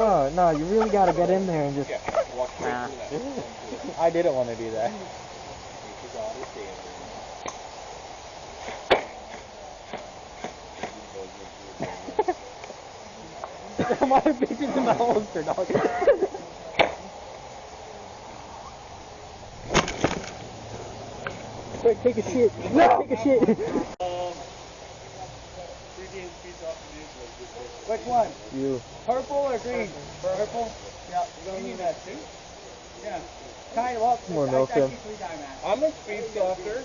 No, you really gotta get in there and just... Nah. I didn't want to do that. My bitches in my holster, dog. Quick, take a shit. No! Take a shit. Which one? You. Purple or green? Purple? Yeah, you don't need that too? Yeah. Kind of up. More milk, Tim. I'm a speed softer.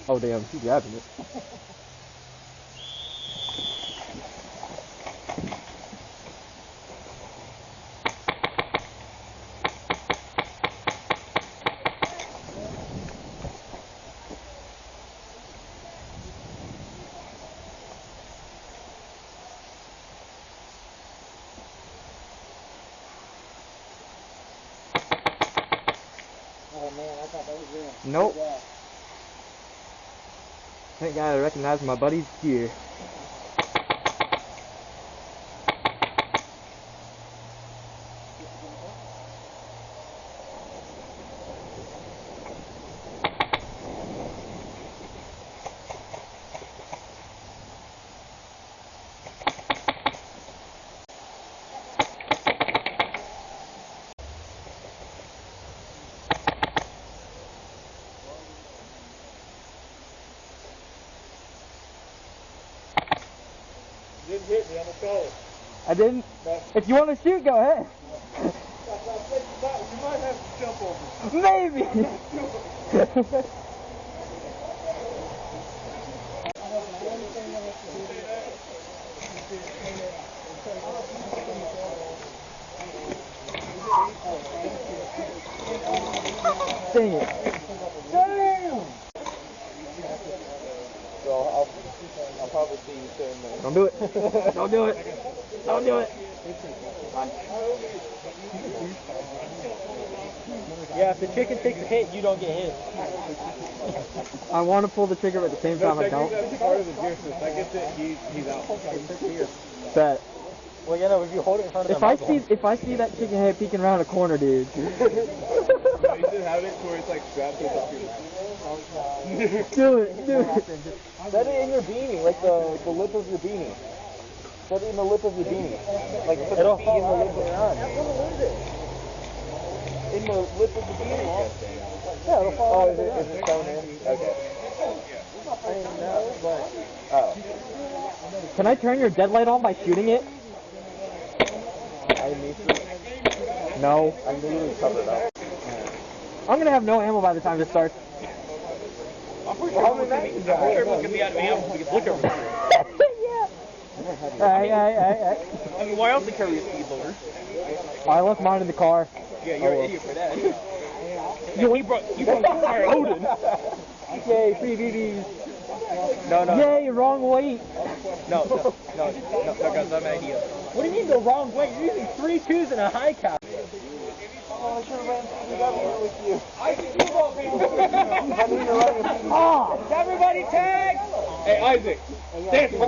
Oh, damn. She's grabbing it. Oh man, I thought that was real. Nope. Thank God I recognize my buddy's gear. Didn't hit me, I'm a solid. I didn't. If you want to shoot, go ahead. You might have to jump over. Maybe. Dang it. Damn! So I'll probably see you soon. Don't do it. Don't do it. Don't do it. Yeah, if the chicken takes a hit, you don't get hit. I want to pull the trigger, but at the same time I don't. That's part of the gear system. I get that he's out. Bet. Well, you know, if you hold it in front of If I see that chicken head peeking around a corner, dude. You should have it where it's like strapped to your Do it. Set it in your beanie, like the lip of your beanie. Set it in the lip of your beanie. Like put the feet in the lip of your arm. In the lip of the beanie. Yeah, it'll fall. Oh, is it sewn in? Okay. I didn't know, but... Oh. Can I turn your deadlight on by shooting it? I need to... No. I'm literally covered up. I'm gonna have no ammo by the time this starts. I'm pretty sure everyone's gonna be out of ammo so we can look over there. Yeah. Alright. I mean, why else to carry a speed loader? I left mine in the car. Yeah, you're an idiot for that. He brought the entire Odin. Yay, free BBs. No. Yay, wrong weight. No, guys, I'm an idea. What do you mean the wrong way? You're using 3 2s and a high cap. Oh, I should have ran CW with you. I think you won't be. Oh! Is everybody tagged? Hey, Isaac. Stand for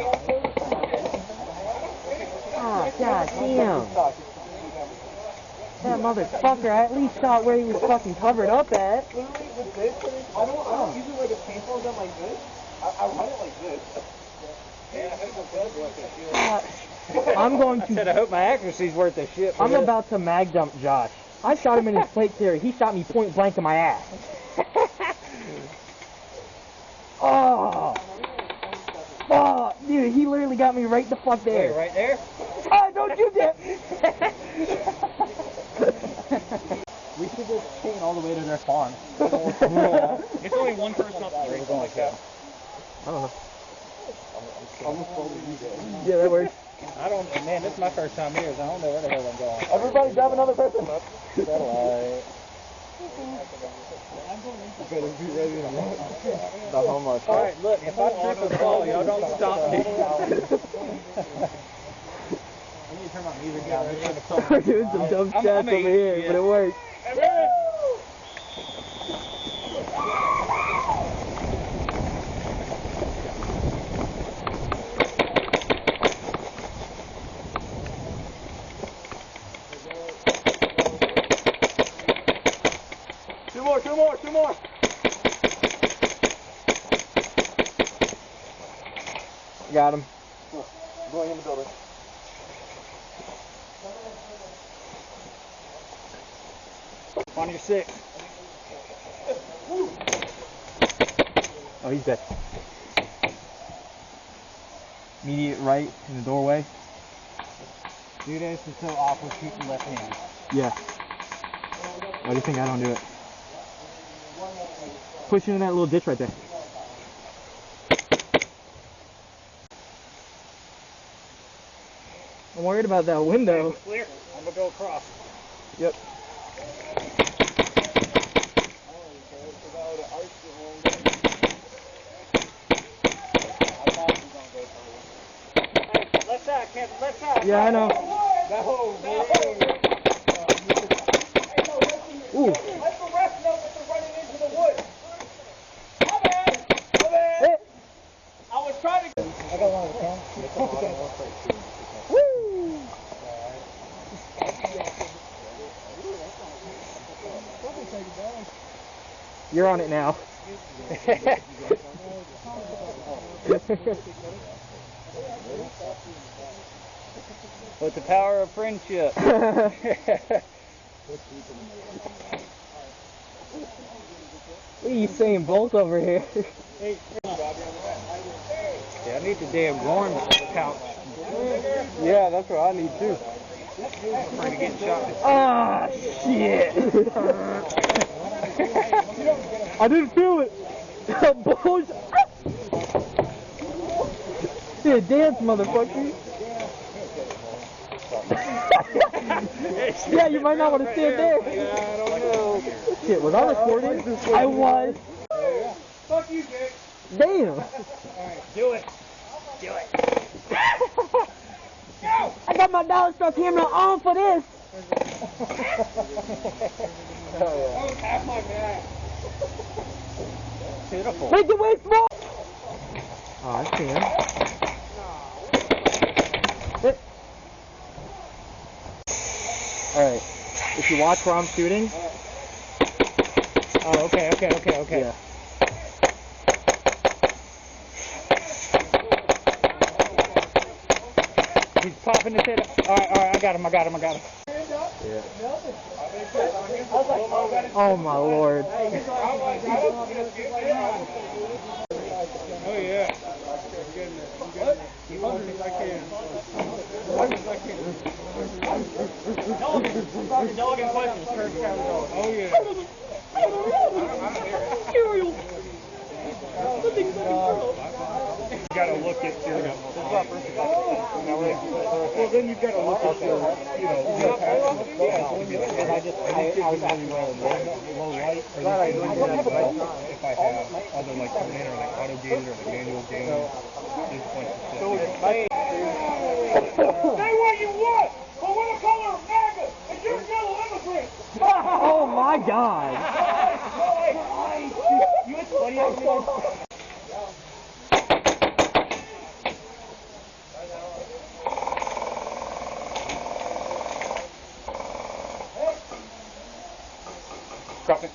Oh, god damn. That motherfucker, I at least shot where he was fucking covered up at. I don't use it like a paintball gun like this. I run it like this. I'm going to... I hope my accuracy's worth the shit. I'm about to mag dump Josh. I shot him in his plate carrier. He shot me point blank in my ass. Oh! Oh, dude, he literally got me right the fuck there. Wait, right there? Oh, don't you dip! We should just chain all the way to their farm. It's only one person up the street. Like that. I don't know. I'm Yeah, that works. I don't, man, this is my first time here, so I don't know where the hell I'm going. Everybody grab another person. Satellite. Better be ready to run. The homework. Alright, look, if I trip and fall, y'all don't stop me. I need to turn my music down. We're doing some dumb stats over here, but it works. Got him. Cool. Going in the building. On your 6. Oh, he's dead. Immediate right in the doorway. Dude, this is so awful shooting left hand. Yeah. Why do you think I don't do it? Push into that little ditch right there. I'm worried about that window. Clear. I'm gonna go across. Yep. Left side, Kevin, left side. Yeah, I know. Ooh. Let the rest know that they're running into the woods. My bad. My bad. Hey. I was trying to. I got one of the cans. Woo! You're on it now. With the power of friendship. What are you saying, Bolt over here? Yeah, I need the damn Gorn couch. Yeah, that's what I need too. I'm afraid of getting shot. Ah, shit! I didn't feel it. Bullshit. Yeah, dance, motherfucker. Yeah, you might not want to stand there. Yeah, I don't know. Shit, was I recording? I was. Fuck you, Jake. Damn. Alright, do it. Do it. I got my dollar store camera on for this. Oh, half my man. Pitiful. Make the way small. Oh, I see him. Alright, if you watch where I'm shooting. Oh, okay. Yeah. He's popping his head up. Alright, I got him. Yeah. Oh my lord. Oh yeah. Keep on as I can. Dog in questions. Oh yeah. You gotta look at your. Well, then you gotta look at your, I was actually low light. If I have other like Terminator, like auto games or like manual games, say what you want, but what the color of MAGA and you're yellow immigrants. Oh my god. You know what's funny? Drop it.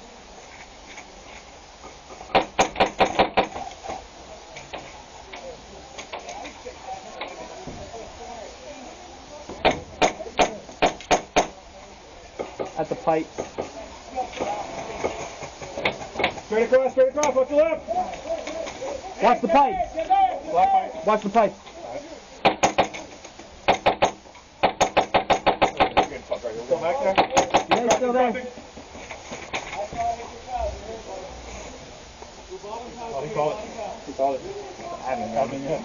At the pipe. Straight across, watch the left. Watch the pipe. Black pipe. Watch the pipe. Still back there? Yeah, he's still there. Oh, he called it. I haven't got him yet.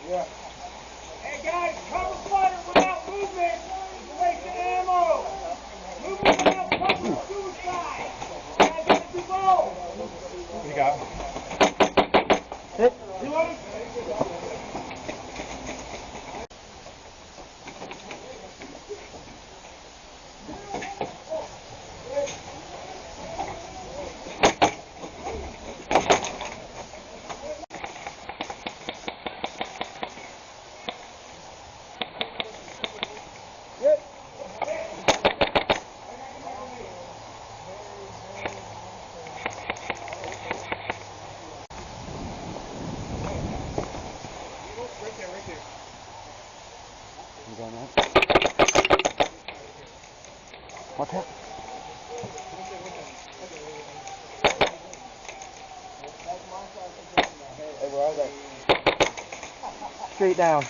Yeah. Hey guys, cover fire without movement. Wasting ammo. Movement without cover is suicide. You guys gotta do both. You got it. Hit. Watch out. Hey, where are they? Straight down.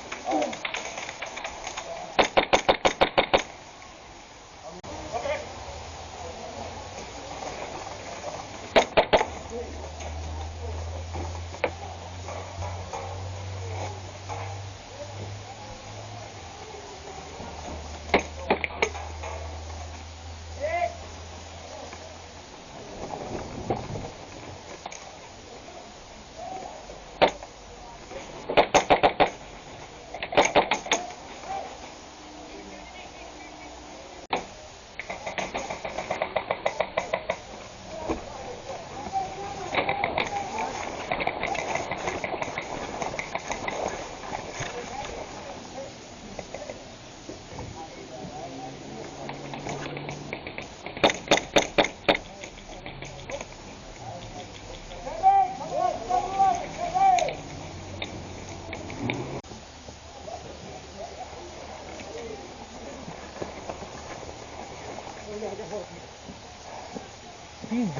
He's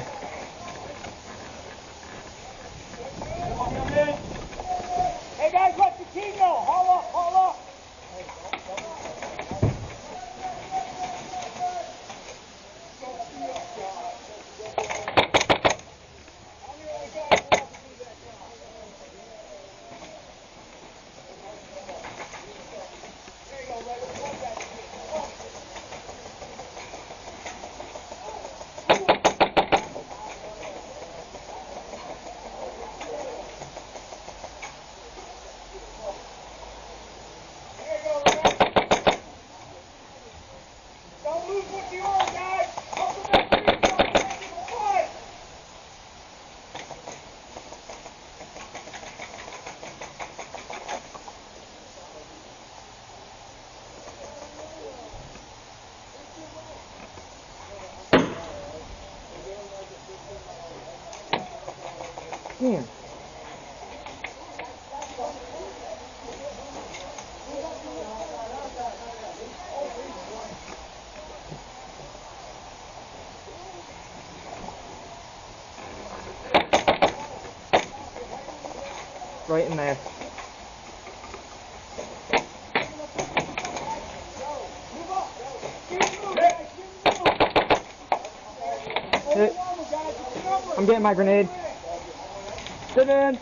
Hey guys, let the team know. Haul up, haul up. Don't lose what you are, guys. Up the back of your fight. damn. Right in there. Hit. I'm getting my grenade. Sit in.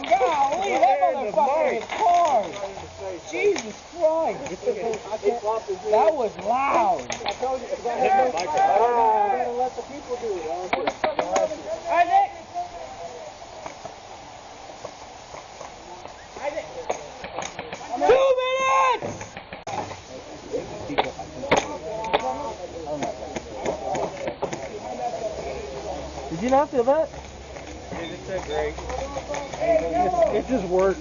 Golly, that motherfucker is hard. Jesus Christ. That was loud. I told you, I gotta let the people do it. Isaac! Isaac! 2 minutes! Did you not feel that? It's so great. It just worked.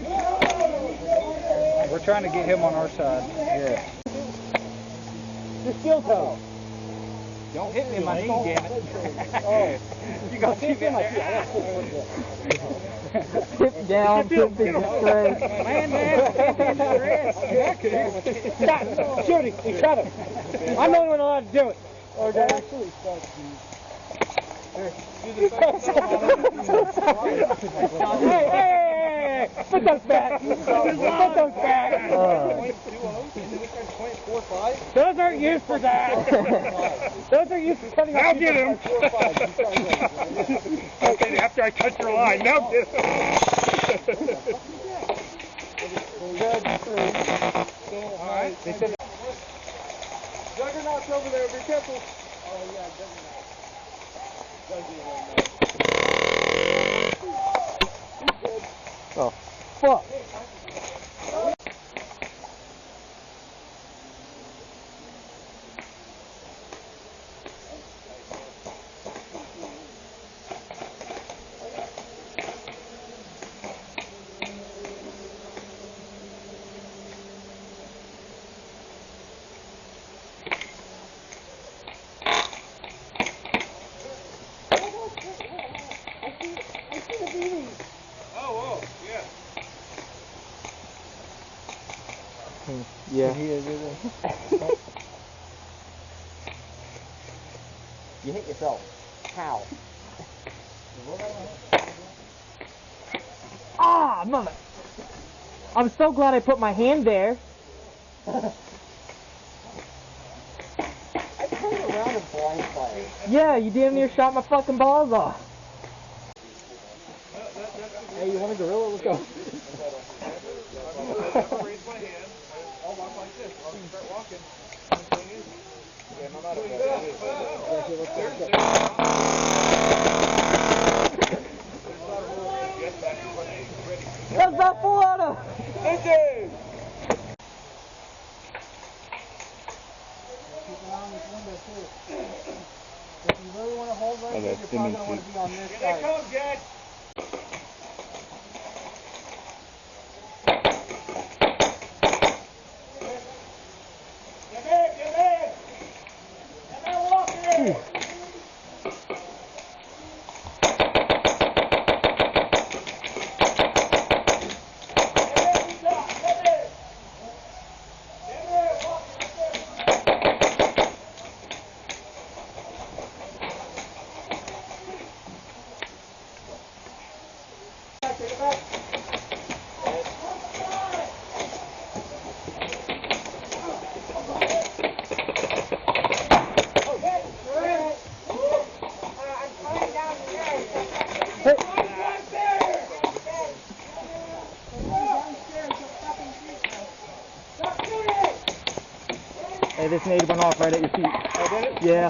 We're trying to get him on our side. Yeah. The steel toe. Don't hit me in my knee, damn it. Oh. You got to in my knee. Tip down, tip is straight. Man, stop. Shoot him. You cut him. I'm the only one allowed to do it. Oh, that actually sucks, dude. Hey, put those back. Put those back. Those aren't used for that. Those are used for cutting off. Now get him. Okay, after I cut your line, now get him. All right. Juggernaut's over there. Be careful. Oh yeah, Juggernaut. Oh, fuck. Yeah. You hit yourself. How? Ah, mother! I'm so glad I put my hand there. I turned around and blindsided. Yeah, you damn near shot my fucking balls off. Hey, you want a gorilla? Let's go. Raise my hand. I'll walk like this. I'll start walking. The thing is, I'm not That's not Florida! Inches! If you really want to hold right there, you're probably going to want to be on this Here side. they come, Jack. Get back, get back. Get back, walk here. Hey, this nade went off right at your feet. Oh, did it? Yeah.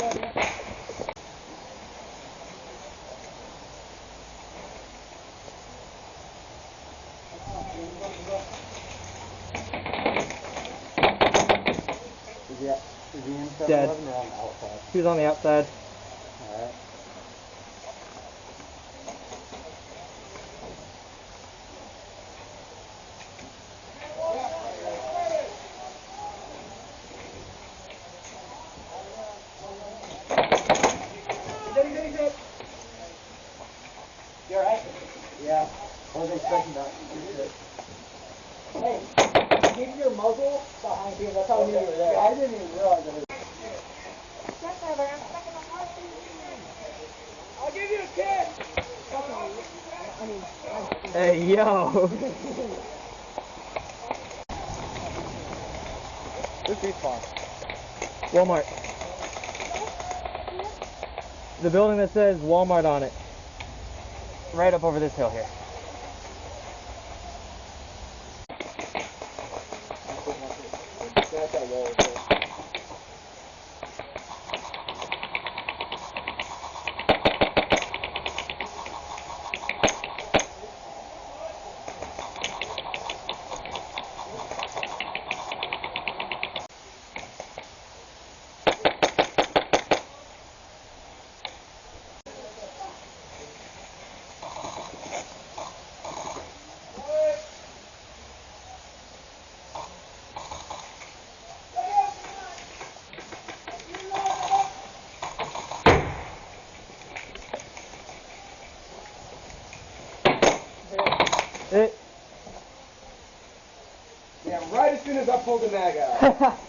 Is he in 7-Eleven Dead. or on the outside? He was on the outside. Alright. You alright? Yeah. I wasn't expecting that. Hey, keep your muzzle behind you. That's how I knew you were there. I didn't even realize it was. I'll give you a kiss. Hey, yo. This is fun. Walmart. The building that says Walmart on it. Right up over this hill here. That's that wall right there. Yeah, right as soon as I pulled the mag out.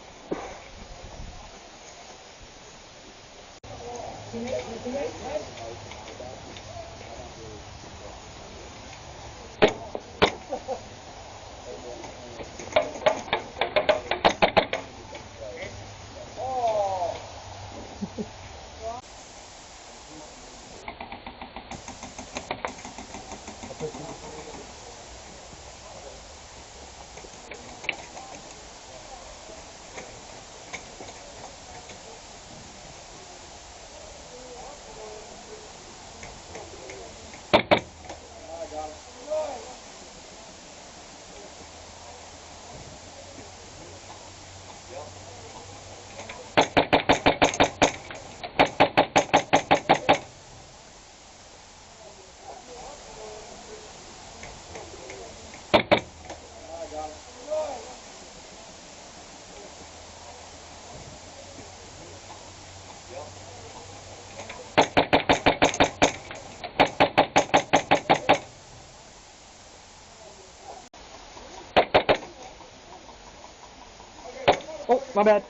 Oh, my bad.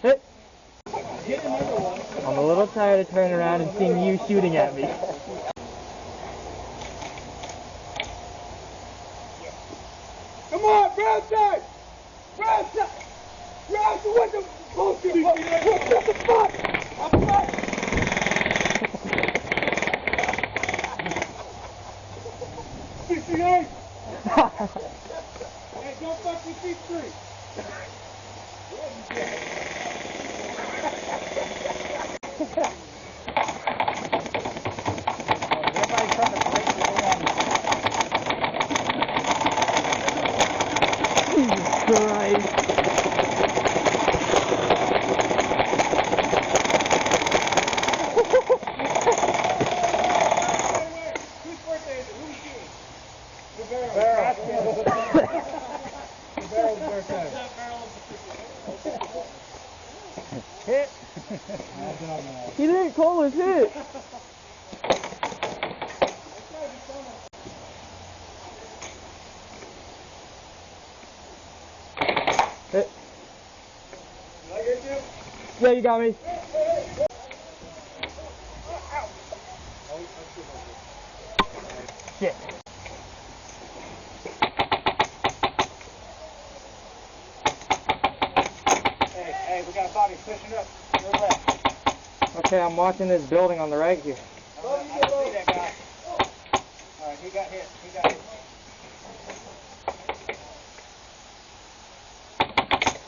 Hit. I'm a little tired of turning around and seeing you shooting at me. Come on, Brownstein! Brownstein! Brownstein, what the bullshit? What the fuck? I'm not. 68! Hey, don't fuck with these three. Everybody's trying to break the down. Jesus Christ. Whose birthday is it? Who's she? The barrel. The barrel's birthday. Hit. He didn't call his hit. Hit. Did I get you? Yeah, you got me. Shit. Hey, we got a body pushing up. Your left. Okay, I'm watching this building on the right here. I see that guy. Alright, he got hit.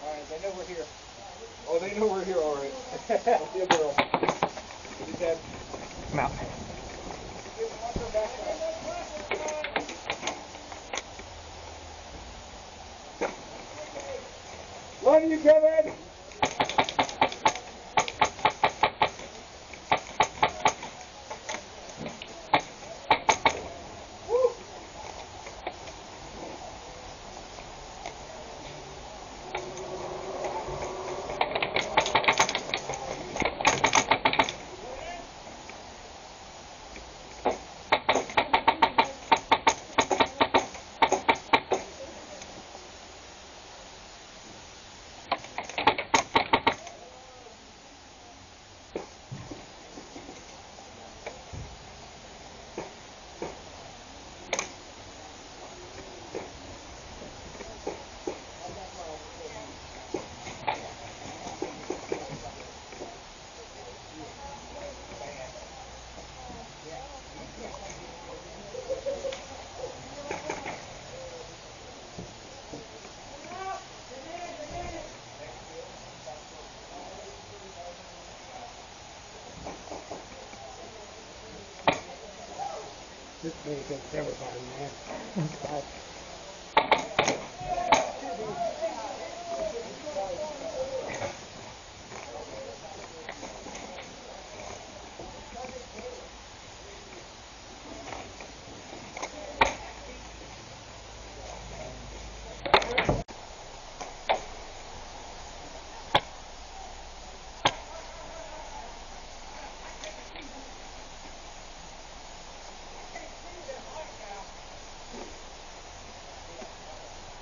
Alright, they know we're here. Oh, they know we're here, all right. I see a barrel. He's dead. I'm out. Run, you Kevin! This thing against everybody, man.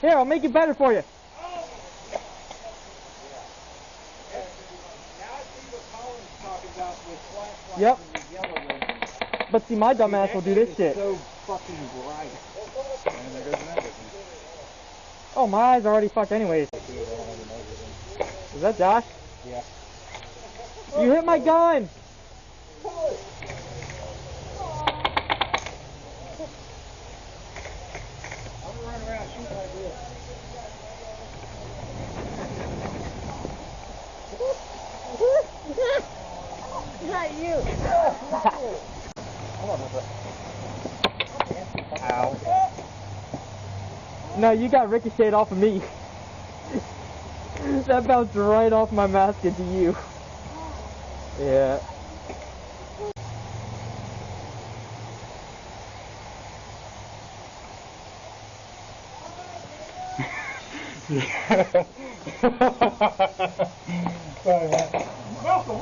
Here, I'll make it better for you. Yep. But see, my dumb ass will do this shit. So fucking bright. And there goes another one. Oh, my eyes are already fucked anyways. Is that Josh? Yeah. You hit my gun! I'm gonna run around shooting like this. Not you. Ow. No, you got ricocheted off of me. That bounced right off my mask into you. Yeah. Sorry, man. Welcome.